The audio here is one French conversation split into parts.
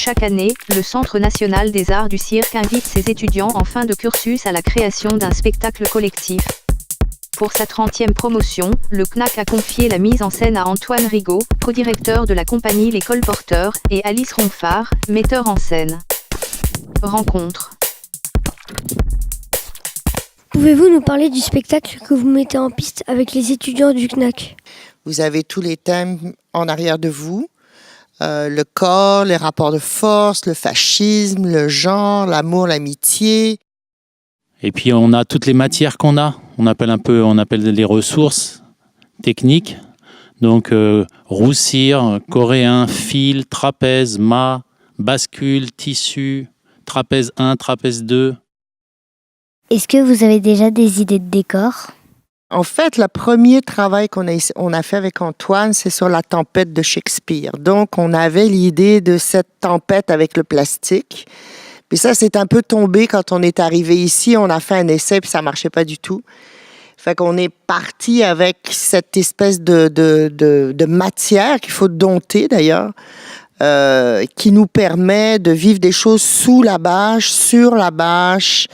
chaque année, le Centre national des arts du cirque invite ses étudiants en fin de cursus à la création d'un spectacle collectif. Pour sa 30e promotion, le CNAC a confié la mise en scène à Antoine Rigaud, codirecteur de la compagnie Les Colporteurs, et Alice Ronfard, metteur en scène. Rencontre. Pouvez-vous nous parler du spectacle que vous mettez en piste avec les étudiants du CNAC ? Vous avez tous les thèmes en arrière de vous. Le corps, les rapports de force, le fascisme, le genre, l'amour, l'amitié. Et puis on a toutes les matières qu'on a. On appelle les ressources techniques. Donc roussir, coréen, fil, trapèze, mât, bascule, tissu, trapèze 1, trapèze 2. Est-ce que vous avez déjà des idées de décor ? En fait, le premier travail qu'on a fait avec Antoine, c'est sur la tempête de Shakespeare. Donc, on avait l'idée de cette tempête avec le plastique. Puis ça, c'est un peu tombé quand on est arrivé ici. On a fait un essai, puis ça marchait pas du tout. Fait qu'on est parti avec cette espèce de matière qu'il faut dompter, d'ailleurs, qui nous permet de vivre des choses sous la bâche, sur la bâche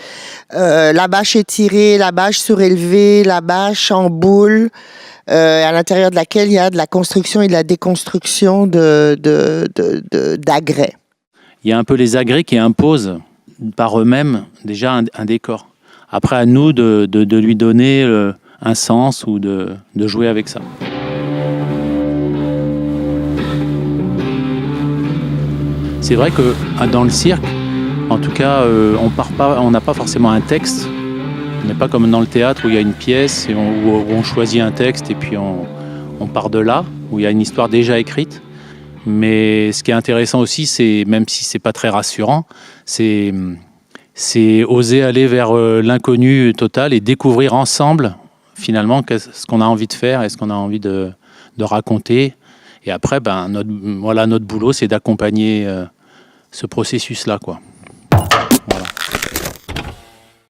étirée, la bâche surélevée, la bâche en boule, à l'intérieur de laquelle il y a de la construction et de la déconstruction d'agrès. Il y a un peu les agrès qui imposent par eux-mêmes déjà un décor. Après, à nous de lui donner un sens ou de jouer avec ça. C'est vrai que dans le cirque, en tout cas, on n'a pas forcément un texte. On n'est pas comme dans le théâtre où il y a une pièce et où on choisit un texte et puis on part de là, où il y a une histoire déjà écrite. Mais ce qui est intéressant aussi, c'est, même si c'est pas très rassurant, c'est oser aller vers l'inconnu total et découvrir ensemble finalement ce qu'on a envie de faire et ce qu'on a envie de raconter. Et après, notre boulot, c'est d'accompagner ce processus-là, quoi.